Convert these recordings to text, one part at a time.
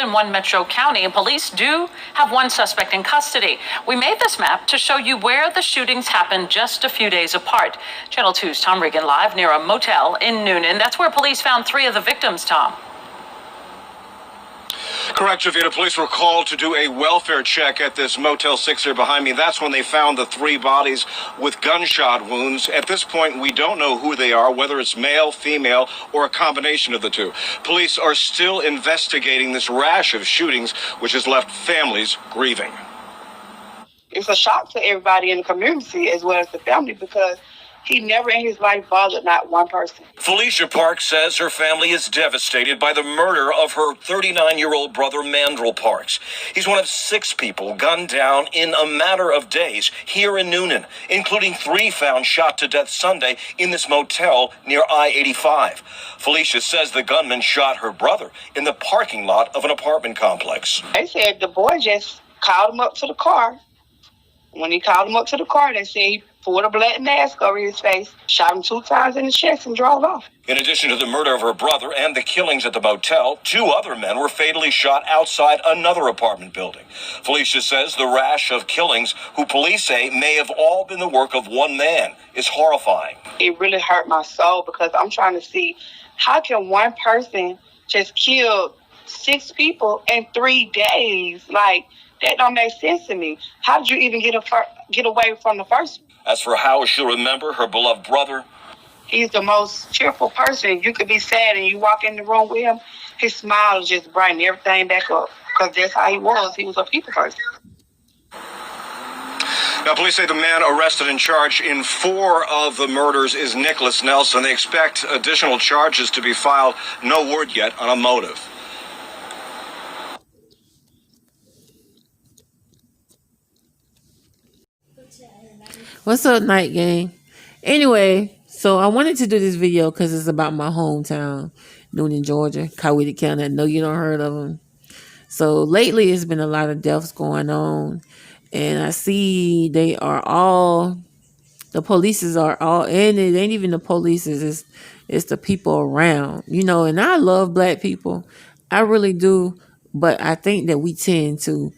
In one metro county, police do have one suspect in custody. We made this map to show you where the shootings happened just a few days apart. Channel 2's Tom Regan live near a motel in Newnan. That's where police found 3 of the victims, Tom. Correct, Javita. Police were called to do a welfare check at this Motel 6 here behind me. That's when they found the 3 bodies with gunshot wounds. At this point, we don't know who they are, whether it's male, female, or a combination of the two. Police are still investigating this rash of shootings, which has left families grieving. It's a shock to everybody in the community as well as the family because he never in his life bothered not one person. Felicia Parks says her family is devastated by the murder of her 39-year-old brother, Mandrell Parks. He's one of 6 people gunned down in a matter of days here in Newnan, including 3 found shot to death Sunday in this motel near I-85. Felicia says the gunman shot her brother in the parking lot of an apartment complex. They said the boy just called him up to the car. When he called him up to the car, they said he pulled a black mask over his face, shot him 2 times in the chest, and drove off. In addition to the murder of her brother and the killings at the motel, 2 other men were fatally shot outside another apartment building. Felicia says the rash of killings, who police say may have all been the work of one man, is horrifying. It really hurt my soul because I'm trying to see how can one person just kill 6 people in 3 days? Like, that don't make sense to me. How did you even get away from the first one? As for how she'll remember her beloved brother, he's the most cheerful person. You could be sad and you walk in the room with him, his smile is just brighten everything back up because that's how he was. He was a people person. Now, police say the man arrested and charged in 4 of the murders is Nicholas Nelson. They expect additional charges to be filed. No word yet on a motive. What's up, Night Gang? Anyway, so I wanted to do this video because it's about my hometown, Newnan, Georgia, COWETA County. I know you don't heard of them. So lately, it's been a lot of deaths going on, and I see the police are all, and it ain't even the police, it's the people around, you know. And I love black people, I really do, but I think that we tend to,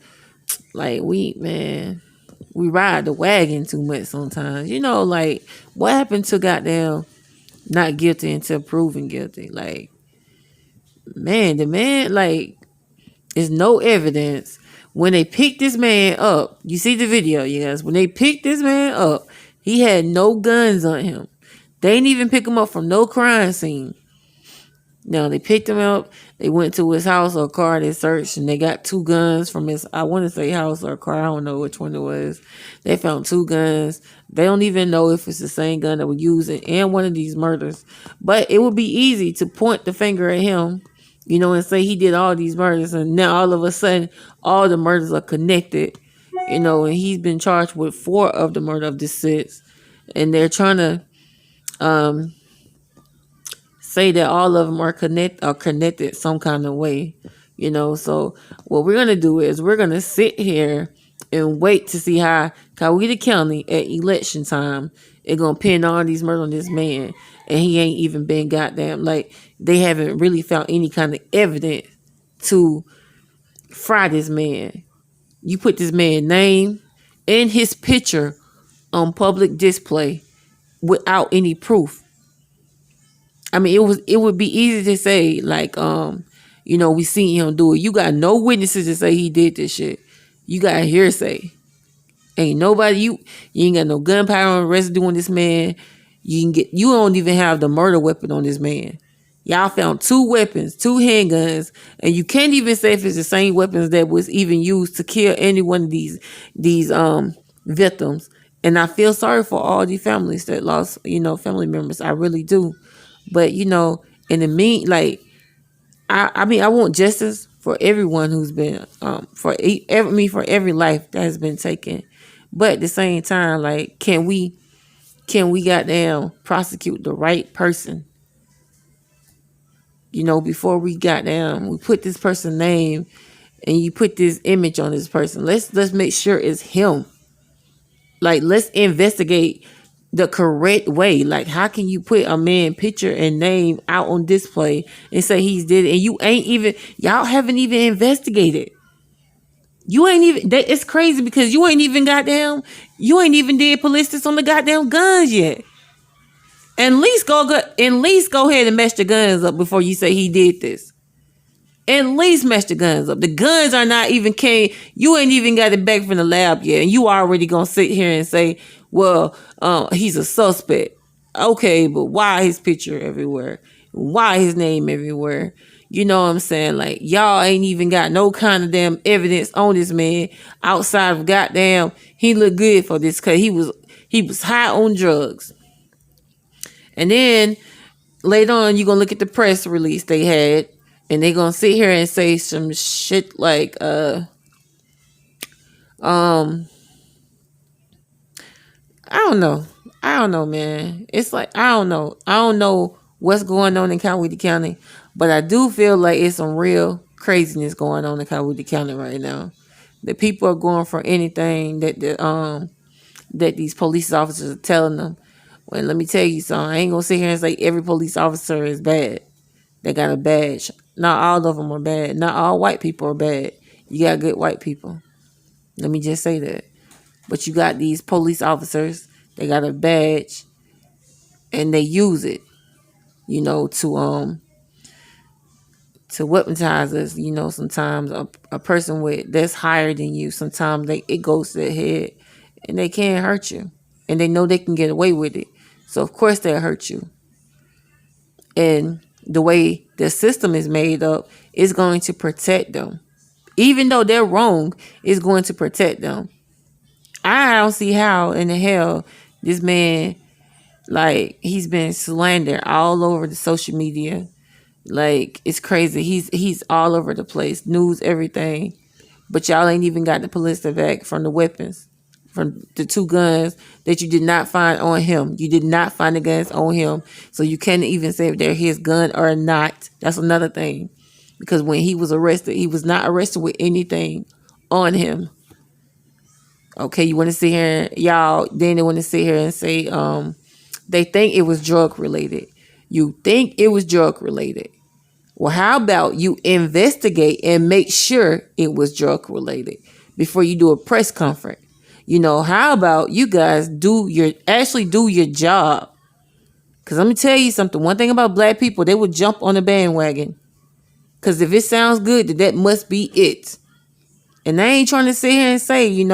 like, we ride the wagon too much sometimes. You know, like, what happened to goddamn not guilty until proven guilty? Like, man, the man, like, there's no evidence. When they picked this man up, you see the video, you guys, when they picked this man up, he had no guns on him. They didn't even pick him up from no crime scene. Now, they picked him up, they went to his house or car, they searched, and they got 2 guns from his, I want to say house or car, I don't know which one it was. They found 2 guns. They don't even know if it's the same gun that was used in one of these murders. But it would be easy to point the finger at him, you know, and say he did all these murders, and now all of a sudden, all the murders are connected, you know, and he's been charged with 4 of the murder of the 6, and they're trying to, say that all of them are connected some kind of way, you know. So what we're gonna do is we're gonna sit here and wait to see how COWETA County at election time is gonna pin all these murders on this man, and he ain't even been goddamn, like, they haven't really found any kind of evidence to fry this man. You put this man's name and his picture on public display without any proof. I mean, it would be easy to say, like, you know, we seen him do it. You got no witnesses to say he did this shit. You got hearsay. Ain't nobody, you ain't got no gunpowder residue on this man. You don't even have the murder weapon on this man. Y'all found 2 weapons, 2 handguns, and you can't even say if it's the same weapons that was even used to kill any one of these victims. And I feel sorry for all these families that lost, you know, family members. I really do. But, you know, in the I mean, I want justice for everyone who's been, for every life that has been taken. But at the same time, like, can we goddamn prosecute the right person? You know, before we put this person's name and you put this image on this person, let's make sure it's him. Like, let's investigate the correct way. Like, how can you put a man picture and name out on display and say he's did it, and y'all haven't even investigated. You ain't even it's crazy because you ain't even did ballistics on the goddamn guns yet. At least go ahead and mess the guns up before you say he did this. At least mess the guns up. The guns are not even you ain't even got it back from the lab yet, and you already gonna sit here and say, well, he's a suspect. Okay, but why his picture everywhere? Why his name everywhere? You know what I'm saying? Like, y'all ain't even got no kind of damn evidence on this man outside of goddamn he looked good for this because he was high on drugs. And then later on, you're gonna look at the press release they had, and they're gonna sit here and say some shit like, I don't know, man. It's like, I don't know what's going on in Coweta County, but I do feel like it's some real craziness going on in Coweta County right now. The people are going for anything that these police officers are telling them. Well, let me tell you something. I ain't gonna sit here and say every police officer is bad. They got a badge. Not all of them are bad. Not all white people are bad. You got good white people. Let me just say that. But you got these police officers. They got a badge, and they use it, to weaponize us. Sometimes a person that's higher than you, sometimes it goes to their head, and they can't hurt you, and they know they can get away with it. So of course they'll hurt you. And the way the system is made up is going to protect them. Even though they're wrong, it's going to protect them. I don't see how in the hell this man, like, he's been slandered all over the social media. Like, it's crazy. He's all over the place. News, everything. But y'all ain't even got the police back from the weapons. From the 2 guns that you did not find on him. You did not find the guns on him. So you can't even say if they're his gun or not. That's another thing. Because when he was arrested, he was not arrested with anything on him. Okay, you want to sit here, y'all, then they want to sit here and say they think it was drug related. You think it was drug related. Well, how about you investigate and make sure it was drug related before you do a press conference? How about you guys actually do your job? Because let me tell you something. One thing about black people, they would jump on the bandwagon. Because if it sounds good, that must be it. And I ain't trying to sit here and say,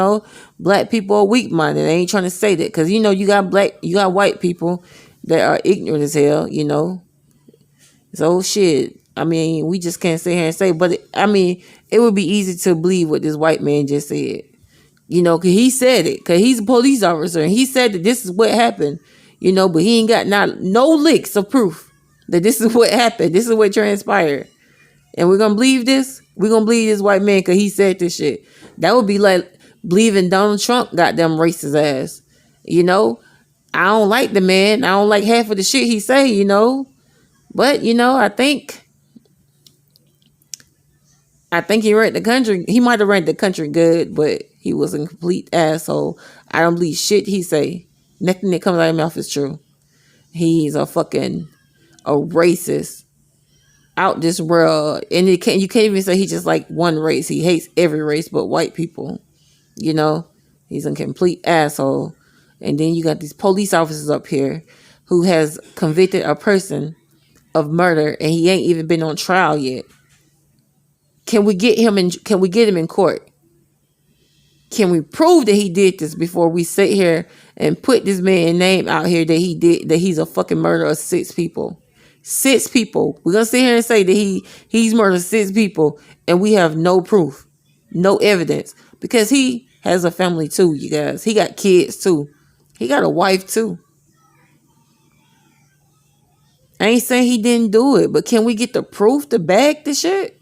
black people are weak-minded. I ain't trying to say that. Because, you got white people that are ignorant as hell, So, shit. I mean, we just can't sit here and say. But, it would be easy to believe what this white man just said. Because he said it. Because he's a police officer. And he said that this is what happened. But he ain't got no licks of proof that this is what happened. This is what transpired. And we're going to believe this? We're going to believe this white man because he said this shit. That would be like believing Donald Trump got them racist ass. I don't like the man. I don't like half of the shit he say, But, I think he ran the country. He might have ran the country good, but he was a complete asshole. I don't believe shit he say. Nothing that comes out of his mouth is true. He's a racist out this world. And you can't even say he's just like one race. He hates every race but white people. He's a complete asshole. And then you got these police officers up here who has convicted a person of murder and he ain't even been on trial yet. Can we get him in court? Can we prove that he did this before we sit here and put this man's name out here that he's a fucking murderer of 6 people? 6 people. We're gonna sit here and say that he's murdered 6 people and we have no proof, no evidence. Because he has a family too, you guys. He got kids too. He got a wife too. I ain't saying he didn't do it, but can we get the proof to back the shit?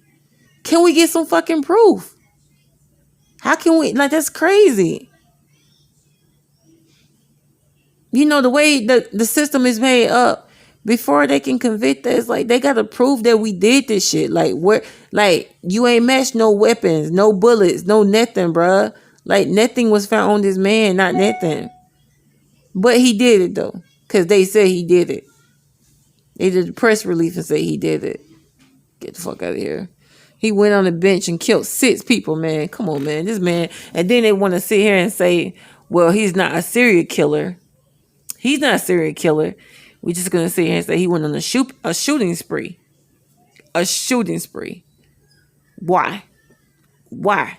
Can we get some fucking proof? How can we? Like, that's crazy. The way the system is made up, before they can convict us, like, they gotta prove that we did this shit. Like, you ain't matched no weapons, no bullets, no nothing, bruh. Like, nothing was found on this man, not nothing. But he did it though, because they said he did it. They did a press release and say he did it. Get the fuck out of here. He went on the bench and killed 6 people, man. Come on, man. This man. And then they want to sit here and say, well, he's not a serial killer. He's not a serial killer. We're just going to sit here and say he went on a shooting spree. A shooting spree. Why? Why?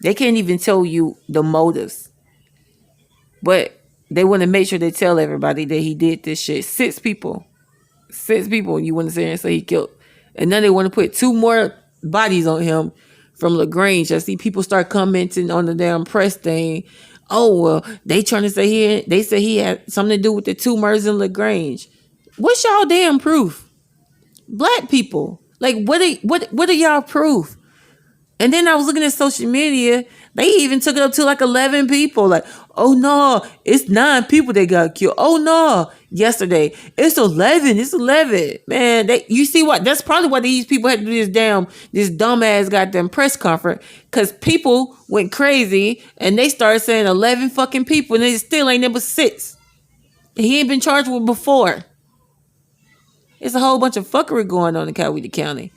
They can't even tell you the motives. But they want to make sure they tell everybody that he did this shit. 6 people. 6 people you want to sit here and say he killed. And then they want to put 2 more bodies on him from LaGrange. I see people start commenting on the damn press thing. Oh, well, they trying to say they say he had something to do with the 2 murders in LaGrange. What's y'all damn proof? Black people. Like, what are y'all proof? And then I was looking at social media. They even took it up to like 11 people. Like, oh no, it's 9 people that got killed. Oh no, yesterday it's 11. It's 11. Man, you see what? That's probably why these people had to do this dumbass goddamn press conference. Cause people went crazy and they started saying 11 fucking people, and it still ain't number 6. He ain't been charged with before. It's a whole bunch of fuckery going on in Coweta County.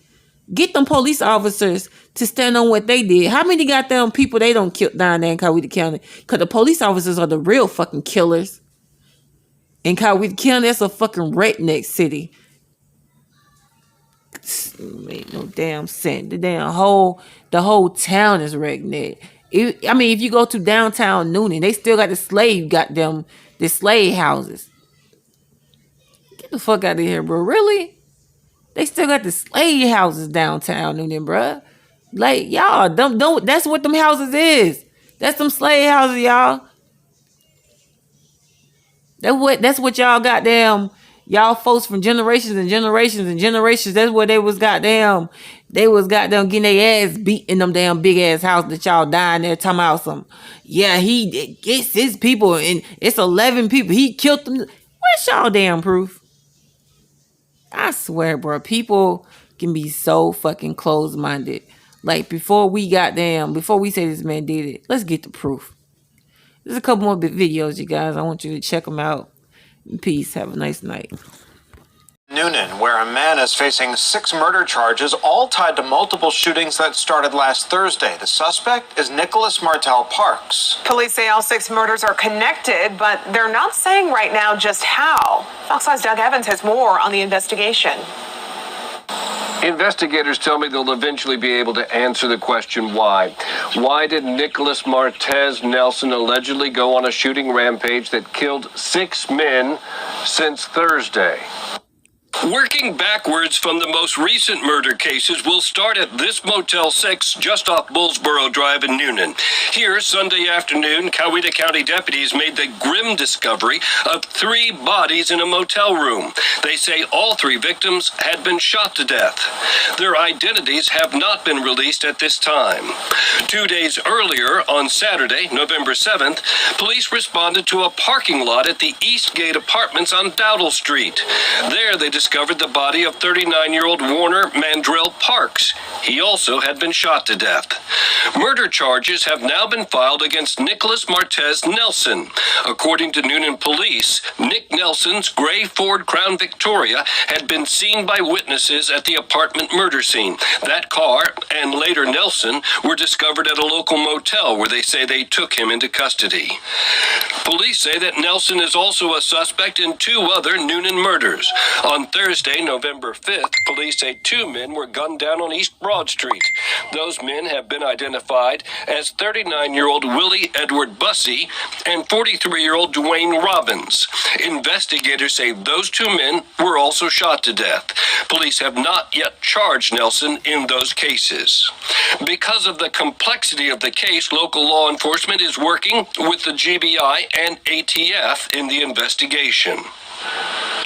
Get them police officers to stand on what they did. How many goddamn people they don't kill down there in Coweta County? Because the police officers are the real fucking killers. In Coweta County, that's a fucking redneck city. Make no damn sense. The whole town is redneck. If you go to downtown Newnan, they still got the slave houses. Get the fuck out of here, bro. Really? They still got the slave houses downtown Newnan, bruh. Like, y'all, don't. That's what them houses is. That's them slave houses, y'all. That's what y'all goddamn, y'all folks from generations and generations and generations. That's what they was goddamn getting their ass beat in them damn big ass house that y'all dying there talking about some. Yeah, he gets his people and it's 11 people. He killed them. Where's y'all damn proof? I swear, bro, people can be so fucking closed-minded. Like, before we say this man did it, let's get the proof. There's a couple more videos, you guys. I want you to check them out. Peace. Have a nice night. Newnan, where a man is facing 6 murder charges, all tied to multiple shootings that started last Thursday. The suspect is Nicholas Martel Parks. Police say all 6 murders are connected, but they're not saying right now just how. Fox 5's Doug Evans has more on the investigation. Investigators tell me they'll eventually be able to answer the question why. Why did Nicholas Martez Nelson allegedly go on a shooting rampage that killed 6 men since Thursday? Working backwards from the most recent murder cases, we'll start at this Motel 6 just off Bullsboro Drive in Newnan. Here, Sunday afternoon, Coweta County deputies made the grim discovery of 3 bodies in a motel room. They say all 3 victims had been shot to death. Their identities have not been released at this time. 2 days earlier, on Saturday, November 7th, police responded to a parking lot at the Eastgate Apartments on Dowdle Street. There, they discovered the body of 39-year-old Warner Mandrell Parks. He also had been shot to death. Murder charges have now been filed against Nicholas Martez Nelson. According to Newnan police, Nick Nelson's gray Ford Crown Victoria had been seen by witnesses at the apartment murder scene. That car, and later Nelson, were discovered at a local motel where they say they took him into custody. Police say that Nelson is also a suspect in 2 other Newnan murders. On Thursday, November 5th, police say 2 men were gunned down on East Broad Street. Those men have been identified as 39-year-old Willie Edward Bussey and 43-year-old Dwayne Robbins. Investigators say those 2 men were also shot to death. Police have not yet charged Nelson in those cases. Because of the complexity of the case, local law enforcement is working with the GBI and ATF in the investigation.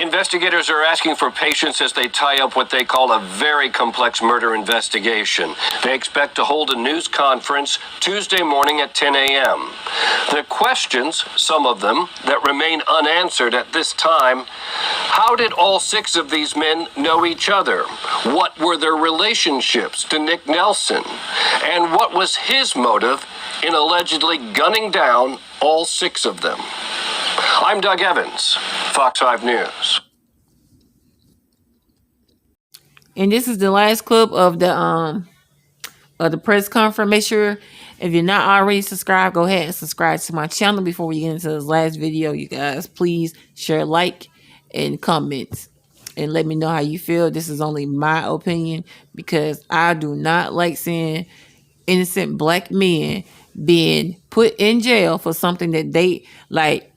Investigators are asking for patience as they tie up what they call a very complex murder investigation. They expect to hold a news conference Tuesday morning at 10 a.m. The questions, some of them, that remain unanswered at this time: how did all 6 of these men know each other? What were their relationships to Nick Nelson? And what was his motive in allegedly gunning down all 6 of them? I'm Doug Evans, Fox 5 News. And this is the last clip of the press conference. Make sure if you're not already subscribed, go ahead and subscribe to my channel before we get into this last video. You guys, please share, like, and comment, and let me know how you feel. This is only my opinion because I do not like seeing innocent black men being put in jail for something that they like.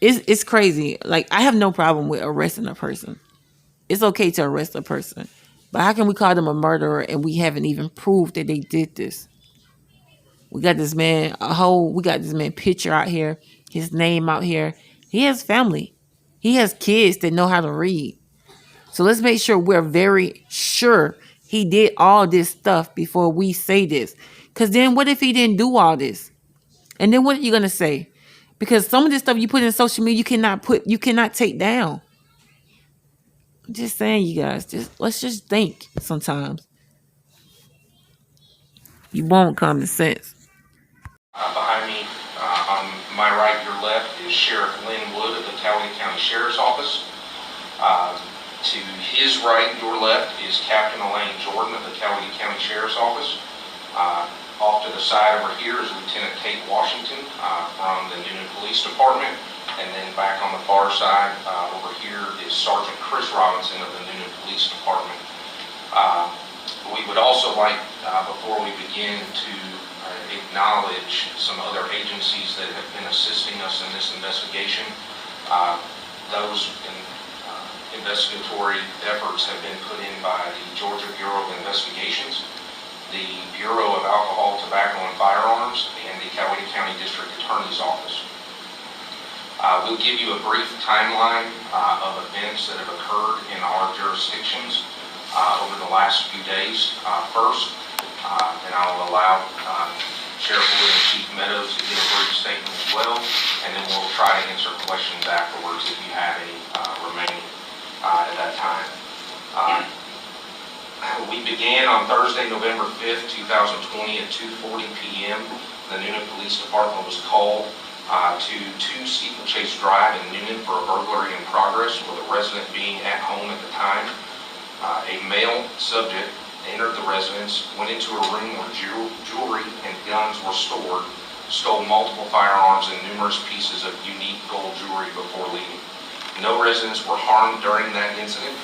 It's crazy. Like, I have no problem with arresting a person. It's okay to arrest a person, but how can we call them a murderer and we haven't even proved that they did this? We got this man picture out here, his name out here. He has family. He has kids that know how to read. So let's make sure we're very sure he did all this stuff before we say this. Because then what if he didn't do all this? And then what are you going to say? Because some of this stuff you put in social media, you cannot take down. I'm just saying, you guys, let's just think sometimes. You want common sense. Behind me, on my right, your left, is Sheriff Lynn Wood of the Coweta County Sheriff's Office. To his right, your left, is Captain Elaine Jordan of the Coweta County Sheriff's Office. Off to the side over here is Lieutenant Kate Washington from the Newnan Police Department. And then back on the far side over here is Sergeant Chris Robinson of the Newnan Police Department. We would also like, before we begin, to acknowledge some other agencies that have been assisting us in this investigation. Those investigatory efforts have been put in by the Georgia Bureau of Investigations, the Bureau of Alcohol, Tobacco, and Firearms, and the Coweta County District Attorney's Office. We'll give you a brief timeline of events that have occurred in our jurisdictions over the last few days first, and I'll allow Sheriff Wood and Chief Meadows to give a brief statement as well, and then we'll try to answer questions afterwards if you have any remaining at that time. We began on Thursday, November 5th, 2020 at 2:40 p.m. The Newnan Police Department was called to 2 Steeplechase Drive in Newnan for a burglary in progress with a resident being at home at the time. A male subject entered the residence, went into a room where jewelry and guns were stored, stole multiple firearms and numerous pieces of unique gold jewelry before leaving. No residents were harmed during that incident,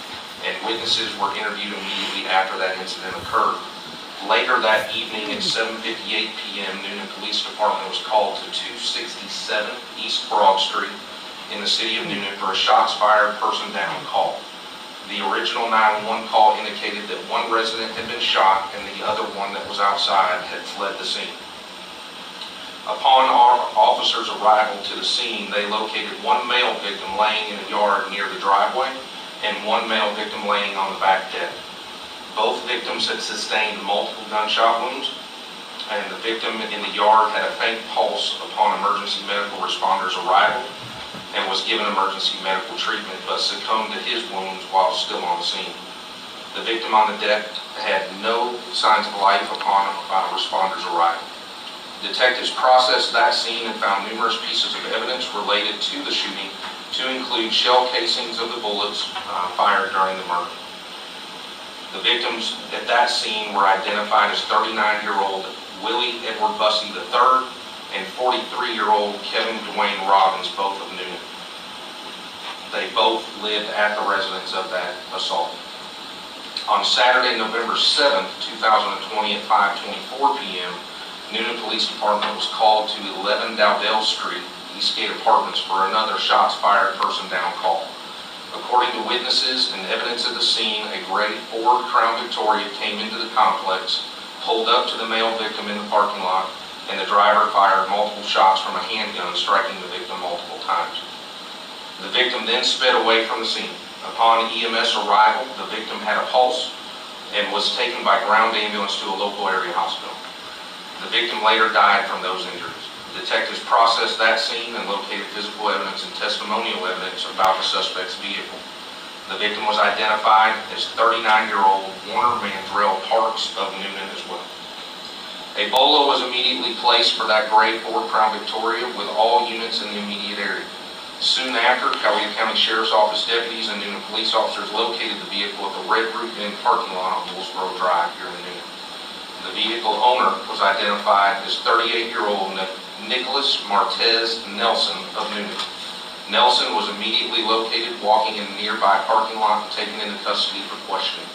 and witnesses were interviewed immediately after that incident occurred. Later that evening at 7:58 p.m., Newnan Police Department was called to 267 East Broad Street in the city of Newnan for a shots fired, person down call. The original 911 call indicated that one resident had been shot and the other one that was outside had fled the scene. Upon our officers' arrival to the scene, they located one male victim laying in a yard near the driveway and one male victim laying on the back deck. Both victims had sustained multiple gunshot wounds, and the victim in the yard had a faint pulse upon emergency medical responders' arrival and was given emergency medical treatment but succumbed to his wounds while still on the scene. The victim on the deck had no signs of life upon responders' arrival. Detectives processed that scene and found numerous pieces of evidence related to the shooting, to include shell casings of the bullets fired during the murder. The victims at that scene were identified as 39-year-old Willie Edward Bussey III and 43-year-old Kevin Dwayne Robbins, both of Newnan. They both lived at the residence of that assault. On Saturday, November 7th, 2020 at 5:24 p.m., Newnan Police Department was called to 11 Dowdell Street, Eastgate Apartments for another shots fired, person down call. According to witnesses and evidence at the scene, a gray Ford Crown Victoria came into the complex, pulled up to the male victim in the parking lot, and the driver fired multiple shots from a handgun, striking the victim multiple times. The victim then sped away from the scene. Upon EMS arrival, the victim had a pulse and was taken by ground ambulance to a local area hospital. The victim later died from those injuries. Detectives processed that scene and located physical evidence and testimonial evidence about the suspect's vehicle. The victim was identified as 39-year-old Warner Mandrell Parks of Newnan as well. A bolo was immediately placed for that gray Ford Crown Victoria with all units in the immediate area. Soon after, Coweta County Sheriff's Office deputies and Newnan police officers located the vehicle at the Red Roof Inn parking lot on Willsboro Drive here in Newnan. The vehicle owner was identified as 38-year-old Nicholas Martez Nelson of Newnan. Nelson was immediately located walking in a nearby parking lot and taken into custody for questioning.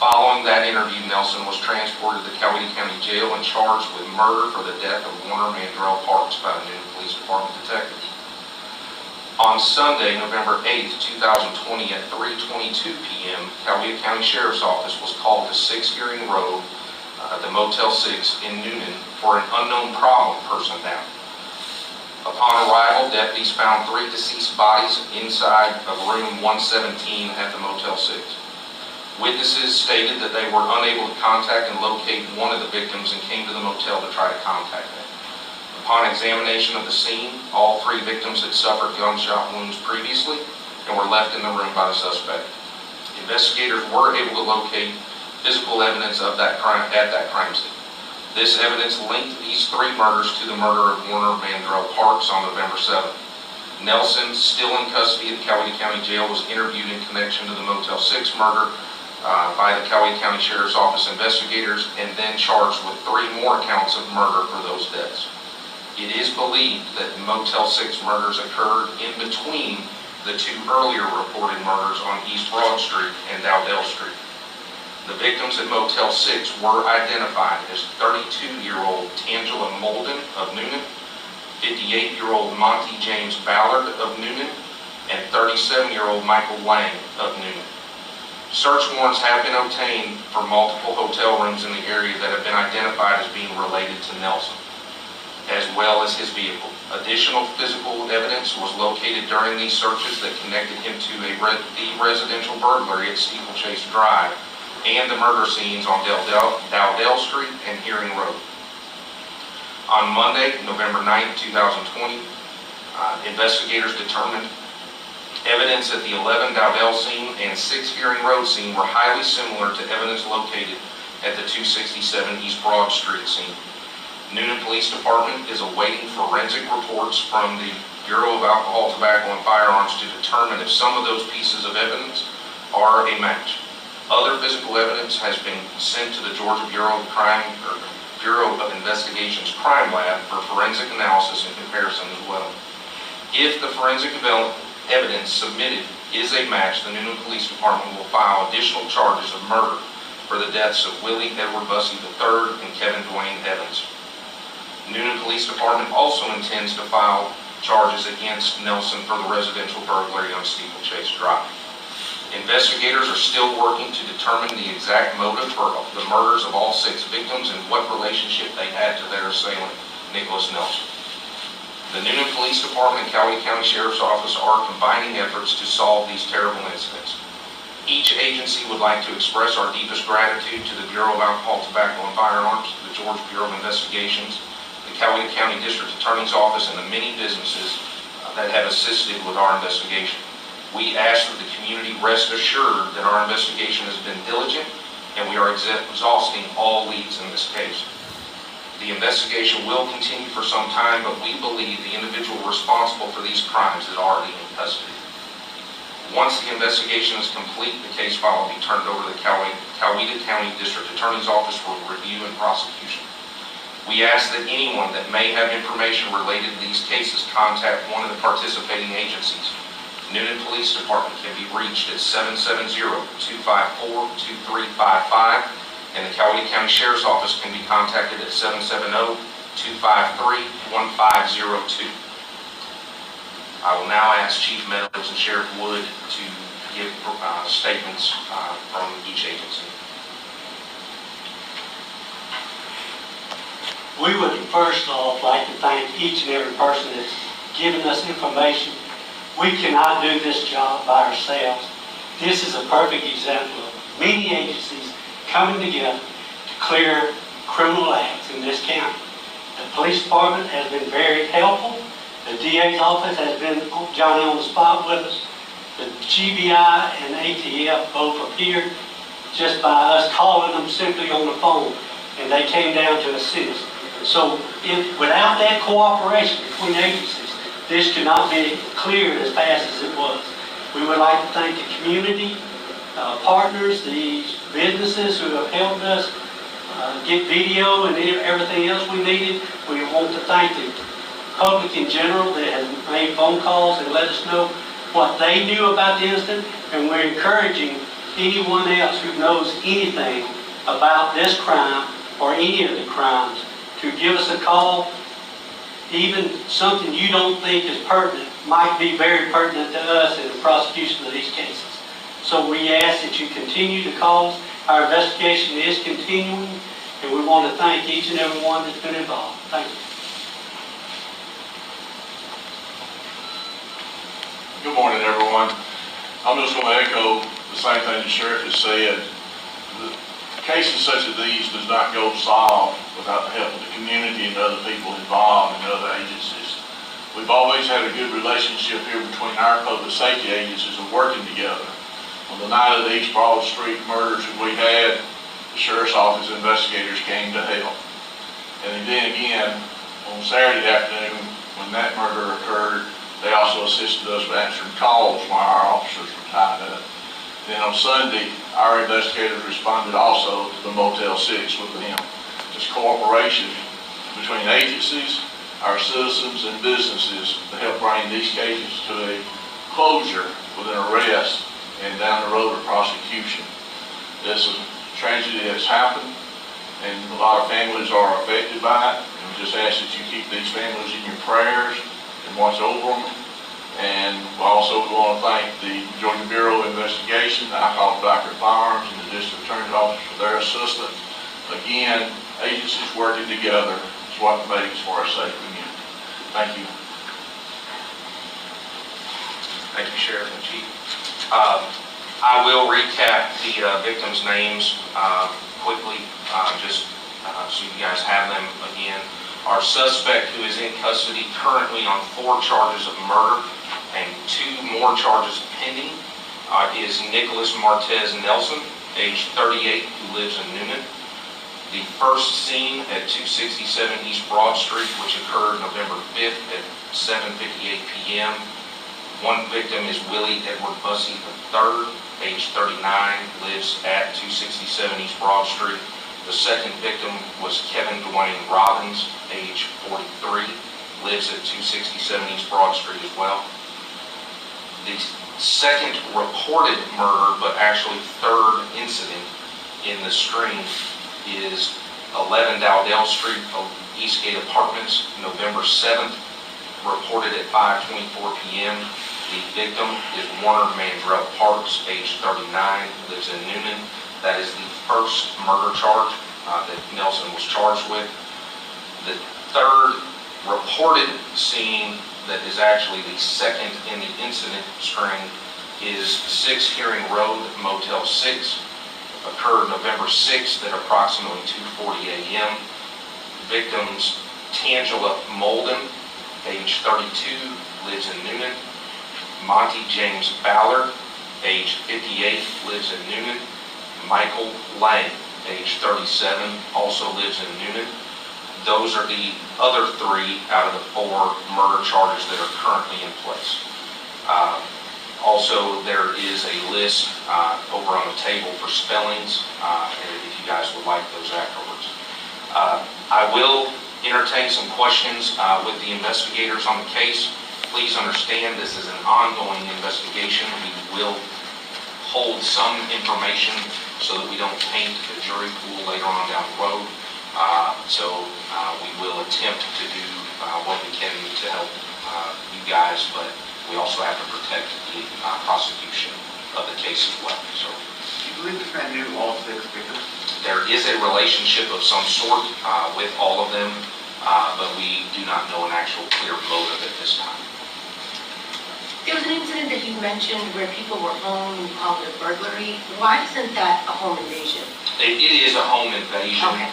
Following that interview, Nelson was transported to Coweta County Jail and charged with murder for the death of Warner Mandrell Parks by the Newnan Police Department detectives. On Sunday, November 8, 2020 at 3:22 p.m., Coweta County Sheriff's Office was called to 6 Gearing Road, the Motel 6 in Newnan, for an unknown problem person down. Upon arrival, deputies found 3 deceased bodies inside of room 117 at the Motel 6. Witnesses stated that they were unable to contact and locate one of the victims and came to the motel to try to contact them. Upon examination of the scene, all 3 victims had suffered gunshot wounds previously and were left in the room by the suspect. Investigators were able to locate physical evidence of that crime at that crime scene. This evidence linked these 3 murders to the murder of Warner Mandrell Parks on November 7th. Nelson, still in custody at Coweta County Jail, was interviewed in connection to the Motel 6 murder by the Coweta County Sheriff's Office investigators and then charged with 3 more counts of murder for those deaths. It is believed that Motel 6 murders occurred in between the 2 earlier reported murders on East Broad Street and Dowdell Street. The victims at Motel 6 were identified as 32-year-old Tangela Molden of Newnan, 58-year-old Monty James Ballard of Newnan, and 37-year-old Michael Lang of Newnan. Search warrants have been obtained for multiple hotel rooms in the area that have been identified as being related to Nelson, as well as his vehicle. Additional physical evidence was located during these searches that connected him to the residential burglary at Steeplechase Drive and the murder scenes on Dowdell Street and Hearing Road. On Monday, November 9, 2020, investigators determined evidence at the 11 Dowdell scene and 6 Hearing Road scene were highly similar to evidence located at the 267 East Broad Street scene. Newnan Police Department is awaiting forensic reports from the Bureau of Alcohol, Tobacco, and Firearms to determine if some of those pieces of evidence are a match. Other physical evidence has been sent to the Georgia Bureau of Investigation's Crime Lab for forensic analysis and comparison as well. If the forensic evidence submitted is a match, the Newnan Police Department will file additional charges of murder for the deaths of Willie Edward Bussey III and Kevin Dwayne Evans. Newnan Police Department also intends to file charges against Nelson for the residential burglary on Steeplechase Drive. Investigators are still working to determine the exact motive for the murders of all 6 victims and what relationship they had to their assailant, Nicholas Nelson. The Newnan Police Department and Coweta County Sheriff's Office are combining efforts to solve these terrible incidents. Each agency would like to express our deepest gratitude to the Bureau of Alcohol, Tobacco, and Firearms, the Georgia Bureau of Investigations, the Coweta County District Attorney's Office, and the many businesses that have assisted with our investigation. We ask that the community rest assured that our investigation has been diligent and we are exhausting all leads in this case. The investigation will continue for some time, but we believe the individual responsible for these crimes is already in custody. Once the investigation is complete, the case file will be turned over to the Coweta County District Attorney's Office for review and prosecution. We ask that anyone that may have information related to these cases contact one of the participating agencies. Newnan Police Department can be reached at 770-254-2355, and the Coweta County Sheriff's Office can be contacted at 770-253-1502. I will now ask Chief Meadows and Sheriff Wood to give statements from each agency. We would first off like to thank each and every person that's given us information. We cannot do this job by ourselves. This is a perfect example of many agencies coming together to clear criminal acts in this county. The police department has been very helpful. The DA's office has been Johnny on the spot with us. The GBI and ATF both appeared just by us calling them simply on the phone, and they came down to assist. So without that cooperation between agencies, this could not be cleared as fast as it was. We would like to thank the community, partners, the businesses who have helped us get video and everything else we needed. We want to thank the public in general that has made phone calls and let us know what they knew about the incident, and we're encouraging anyone else who knows anything about this crime or any of the crimes to give us a call. Even something you don't think is pertinent might be very pertinent to us in the prosecution of these cases. So we ask that you continue to call us. Our investigation is continuing, and we want to thank each and every one that's been involved. Thank you. Good morning, everyone. I'm just going to echo the same thing the sheriff has said. Cases such as these does not go solved without the help of the community and other people involved and other agencies. We've always had a good relationship here between our public safety agencies and working together. On the night of the East Broad Street murders that we had, the sheriff's office investigators came to help. And then again, on Saturday afternoon, when that murder occurred, they also assisted us with answering calls while our officers were tied up. Then on Sunday, our investigators responded also to the Motel 6 with them. This cooperation between agencies, our citizens, and businesses to help bring these cases to a closure with an arrest and down the road of prosecution. This is a tragedy that's happened, and a lot of families are affected by it. And we just ask that you keep these families in your prayers and watch over them. And also we want to thank the Georgia Bureau of Investigation, the Alcohol Tobacco Firearms, and the District Attorney's Office for their assistance. Again, agencies working together is what makes for a safe community. Thank you. Thank you, Sheriff and Chief. I will recap the victims' names quickly, just so you guys have them again. Our suspect, who is in custody currently on 4 charges of murder and 2 more charges pending, is Nicholas Martez Nelson, age 38, who lives in Newnan. The first scene at 267 East Broad Street, which occurred November 5th at 7:58 p.m. One victim is Willie Edward Bussey III, age 39, lives at 267 East Broad Street. The second victim was Kevin Dwayne Robbins, age 43, lives at 267 East Broad Street as well. The second reported murder, but actually third incident in the string, is 11 Dowdell Street, Eastgate Apartments, November 7th, reported at 5:24 p.m. The victim is Warner Mandrell Parks, age 39, lives in Newnan. That is the first murder charge that Nelson was charged with. The third reported scene that is actually the second in the incident string is 6 Hearing Road, Motel 6. Occurred November 6th at approximately 2:40 a.m. Victims Tangela Molden, age 32, lives in Newnan. Monty James Ballard, age 58, lives in Newnan. Michael Lang, age 37, also lives in Newnan. Those are the other 3 out of the 4 murder charges that are currently in place. Also, there is a list over on the table for spellings, if you guys would like those afterwards. I will entertain some questions with the investigators on the case. Please understand this is an ongoing investigation. We will hold some information so that we don't taint the jury pool later on down the road. We will attempt to do what we can to help you guys, but we also have to protect the prosecution of the case as well. So, do you believe this man knew all 6 victims? There is a relationship of some sort with all of them, but we do not know an actual clear motive at this time. There was an incident that you mentioned where people were home and you called it a burglary. Why isn't that a home invasion? It is a home invasion. Okay.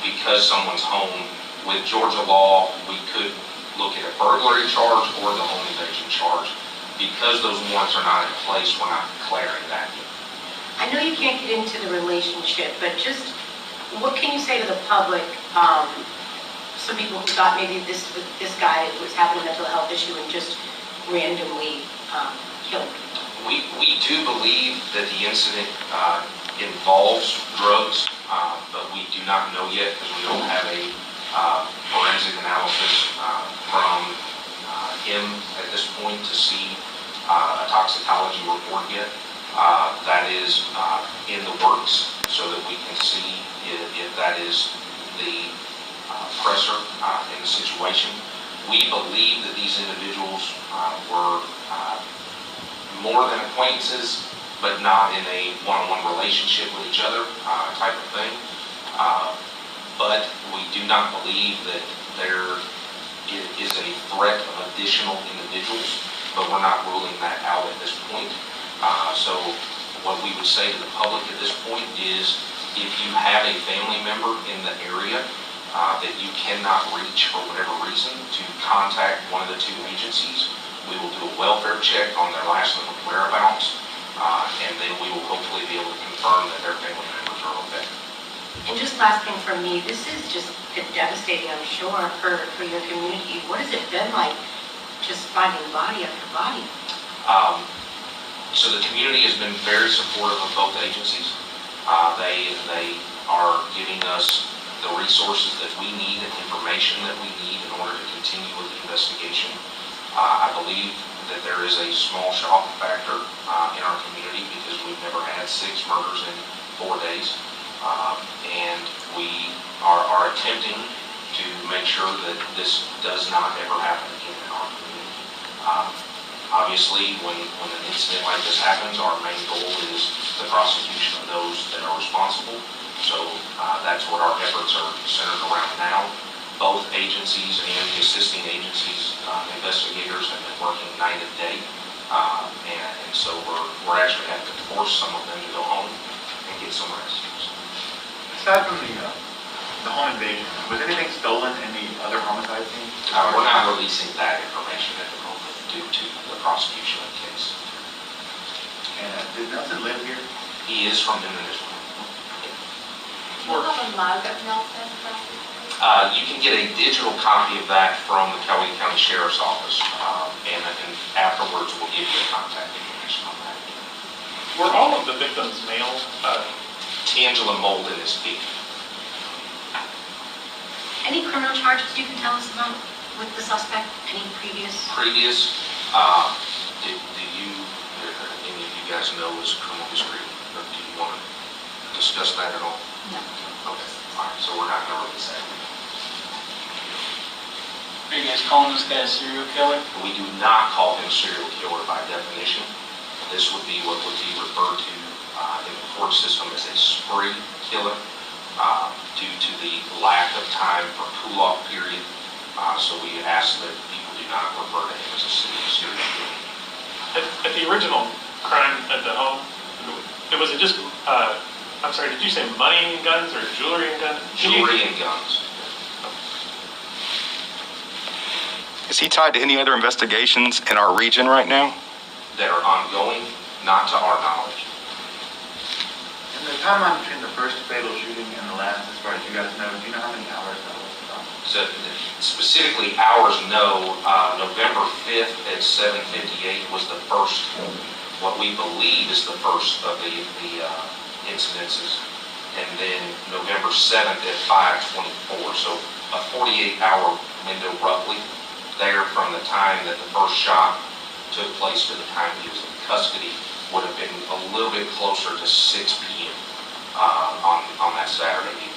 Because someone's home. With Georgia law, we could look at a burglary charge or the home invasion charge. Because those warrants are not in place, we're not declaring that yet. I know you can't get into the relationship, but just what can you say to the public some people who thought maybe this guy was having a mental health issue and just randomly killed people. We do believe that the incident involves drugs, but we do not know yet because we don't have a forensic analysis from him at this point to see a toxicology report yet. That is in the works so that we can see if that is the pressure in the situation. We believe that these individuals were more than acquaintances, but not in a one-on-one relationship with each other type of thing. But we do not believe that there is a threat of additional individuals, but we're not ruling that out at this point. So what we would say to the public at this point is if you have a family member in the area that you cannot reach for whatever reason, to contact one of the two agencies. We will do a welfare check on their last known whereabouts, and then we will hopefully be able to confirm that their family members are okay. And just last thing from me, this is just been devastating, I'm sure, for your community. What has it been like just finding body after body? So the community has been very supportive of both agencies. They are giving us the resources that we need and information that we need in order to continue with the investigation. I believe that there is a small shock factor in our community because we've never had 6 murders in 4 days. And we are attempting to make sure that this does not ever happen again in our community. Obviously, when an incident like this happens, our main goal is the prosecution of those that are responsible. So that's what our efforts are centered around now. Both agencies and the assisting agencies, investigators have been working night and day. And so we're actually having to force some of them to go home and get some rest. Aside from the home invasion, was anything stolen in the other homicide scenes? We're not releasing that information at the moment due to the prosecution of the case. And did Nelson live here? He is from Newnan as well. Do you have a mug of Nelson? You can get a digital copy of that from the Coweta County Sheriff's Office, and afterwards we'll give you the contact information on that. Were all of the victims male? Tangela Molden is female. Any criminal charges you can tell us about with the suspect? Any previous? Previous, do you, any of you guys know his criminal history? Or do you want to discuss that at all? No. Okay, all right, so we're not going to release that. Are you guys calling this guy a serial killer? We do not call him a serial killer by definition. This would be what would be referred to in the court system as a spree killer due to the lack of time for cool-off period. So we ask that people do not refer to him as a serial killer. At the original crime at the home, was it just, I'm sorry, did you say money and guns or jewelry and guns? Jewelry and guns. Is he tied to any other investigations in our region right now? That are ongoing, not to our knowledge. And the timeline between the first fatal shooting and the last, as far as you guys know, do you know how many hours that was about? So specifically hours, no. November 5th at 7:58 was the first, what we believe is the first of the incidences. And then November 7th at 5:24. So a 48-hour window roughly there from the time that the first shot took place to the time he was in custody would have been a little bit closer to 6 p.m. On that Saturday evening.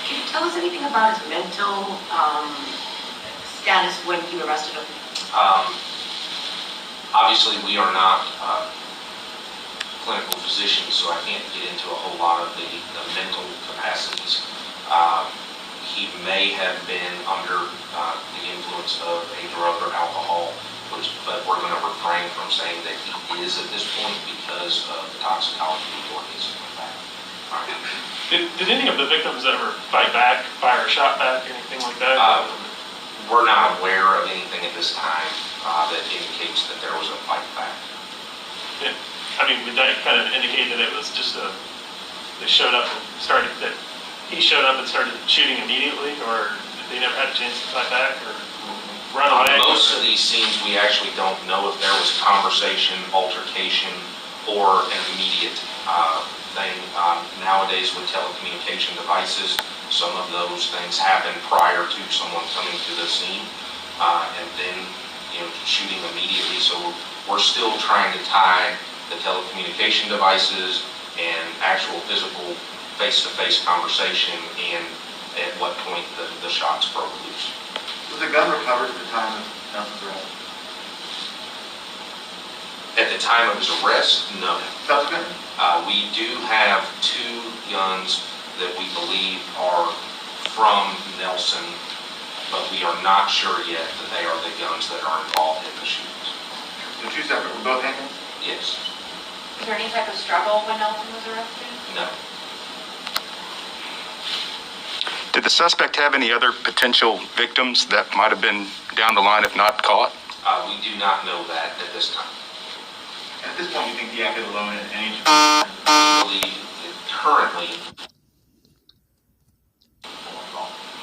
Can you tell us anything about his mental status when you arrested him? Obviously, we are not clinical physicians, so I can't get into a whole lot of the mental capacities. He may have been under the influence of a drug or alcohol, but we're going to refrain from saying that he is at this point because of the toxicology report needs to come back. All right. Did any of the victims ever fight back, fire a shot back, anything like that? We're not aware of anything at this time that indicates that there was a fight back. Yeah. I mean, would that kind of indicate that it was just they showed up and started, that he showed up and started shooting immediately, or they never had a chance to fight back or run away? Most of these scenes, we actually don't know if there was conversation, altercation, or an immediate thing. Nowadays with telecommunication devices, some of those things happen prior to someone coming to the scene, and then shooting immediately. So we're still trying to tie the telecommunication devices and actual physical face-to-face conversation and at what point the shots broke loose. Was the gun recovered at the time of Nelson's arrest? At the time of his arrest, no. Subsequent? We do have 2 guns that we believe are from Nelson, but we are not sure yet that they are the guns that are involved in the shootings. So 2 separate, were both handguns? Yes. Was there any type of struggle when Nelson was arrested? No. Did the suspect have any other potential victims that might have been down the line if not caught? We do not know that at this time. At this point, you think he acted alone in any? We believe that currently